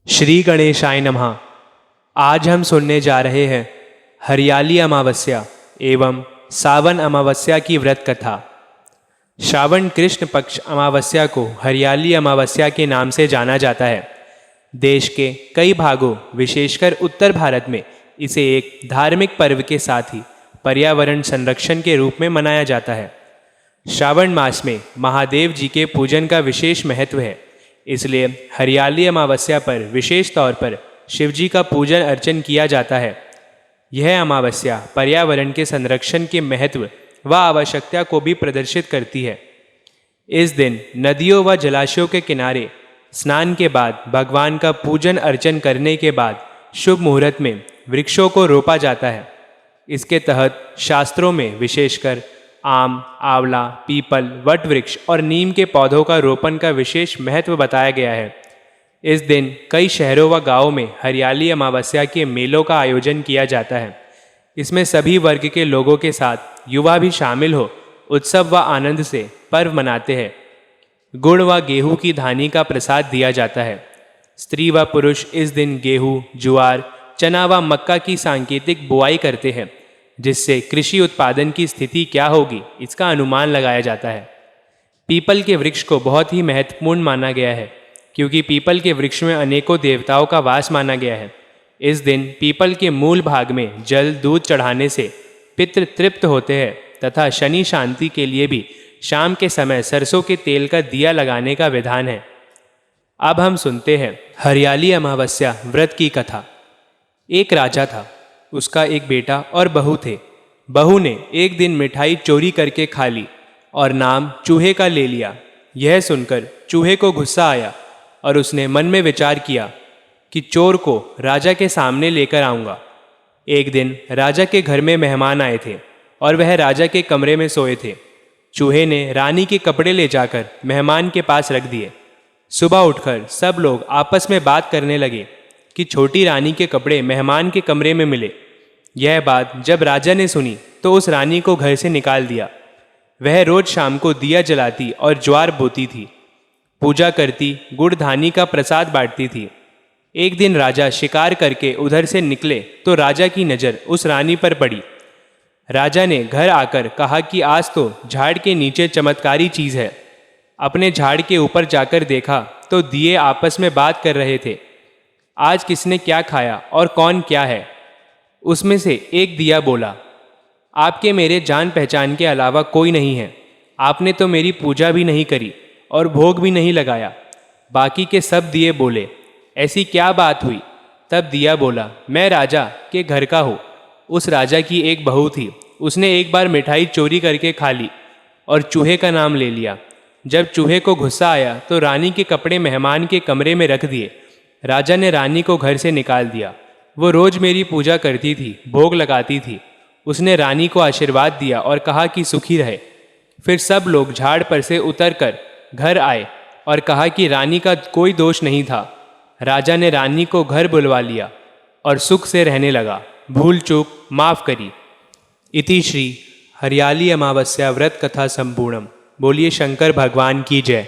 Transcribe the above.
श्री गणेशाय नमः। आज हम सुनने जा रहे हैं हरियाली अमावस्या एवं सावन अमावस्या की व्रत कथा। श्रावण कृष्ण पक्ष अमावस्या को हरियाली अमावस्या के नाम से जाना जाता है। देश के कई भागों विशेषकर उत्तर भारत में इसे एक धार्मिक पर्व के साथ ही पर्यावरण संरक्षण के रूप में मनाया जाता है। श्रावण मास में महादेव जी के पूजन का विशेष महत्व है, इसलिए हरियाली अमावस्या पर विशेष तौर पर शिव जी का पूजन अर्चन किया जाता है। यह अमावस्या पर्यावरण के संरक्षण के महत्व व आवश्यकता को भी प्रदर्शित करती है। इस दिन नदियों व जलाशयों के किनारे स्नान के बाद भगवान का पूजन अर्चन करने के बाद शुभ मुहूर्त में वृक्षों को रोपा जाता है। इसके तहत शास्त्रों में विशेषकर आम, आंवला, पीपल, वट वृक्ष और नीम के पौधों का रोपण का विशेष महत्व बताया गया है। इस दिन कई शहरों व गांवों में हरियाली अमावस्या के मेलों का आयोजन किया जाता है। इसमें सभी वर्ग के लोगों के साथ युवा भी शामिल हो उत्सव व आनंद से पर्व मनाते हैं। गुड़ व गेहूं की धानी का प्रसाद दिया जाता है। स्त्री व पुरुष इस दिन गेहूं, ज्वार, चना व मक्का की सांकेतिक बुआई करते हैं, जिससे कृषि उत्पादन की स्थिति क्या होगी इसका अनुमान लगाया जाता है। पीपल के वृक्ष को बहुत ही महत्वपूर्ण माना गया है, क्योंकि पीपल के वृक्ष में अनेकों देवताओं का वास माना गया है। इस दिन पीपल के मूल भाग में जल दूध चढ़ाने से पितृ तृप्त होते हैं तथा शनि शांति के लिए भी शाम के समय सरसों के तेल का दिया लगाने का विधान है। अब हम सुनते हैं हरियाली अमावस्या व्रत की कथा। एक राजा था, उसका एक बेटा और बहू थे। बहू ने एक दिन मिठाई चोरी करके खा ली और नाम चूहे का ले लिया। यह सुनकर चूहे को गुस्सा आया और उसने मन में विचार किया कि चोर को राजा के सामने लेकर आऊँगा। एक दिन राजा के घर में मेहमान आए थे और वह राजा के कमरे में सोए थे। चूहे ने रानी के कपड़े ले जाकर मेहमान के पास रख दिए। सुबह उठकर सब लोग आपस में बात करने लगे कि छोटी रानी के कपड़े मेहमान के कमरे में मिले। यह बात जब राजा ने सुनी तो उस रानी को घर से निकाल दिया। वह रोज शाम को दिया जलाती और ज्वार बोती थी, पूजा करती, गुड़ धानी का प्रसाद बांटती थी। एक दिन राजा शिकार करके उधर से निकले तो राजा की नज़र उस रानी पर पड़ी। राजा ने घर आकर कहा कि आज तो झाड़ के नीचे चमत्कारी चीज़ है। अपने झाड़ के ऊपर जाकर देखा तो दिए आपस में बात कर रहे थे। आज किसने क्या खाया और कौन क्या है। उसमें से एक दिया बोला, आपके मेरे जान पहचान के अलावा कोई नहीं है। आपने तो मेरी पूजा भी नहीं करी और भोग भी नहीं लगाया। बाकी के सब दिए बोले, ऐसी क्या बात हुई। तब दिया बोला, मैं राजा के घर का हूँ। उस राजा की एक बहू थी, उसने एक बार मिठाई चोरी करके खा ली और चूहे का नाम ले लिया। जब चूहे को गुस्सा आया तो रानी के कपड़े मेहमान के कमरे में रख दिए। राजा ने रानी को घर से निकाल दिया। वो रोज मेरी पूजा करती थी, भोग लगाती थी। उसने रानी को आशीर्वाद दिया और कहा कि सुखी रहे। फिर सब लोग झाड़ पर से उतरकर घर आए और कहा कि रानी का कोई दोष नहीं था। राजा ने रानी को घर बुलवा लिया और सुख से रहने लगा। भूल चूक माफ करी। इति श्री हरियाली अमावस्या व्रत कथा संपूर्णम। बोलिए शंकर भगवान की जय।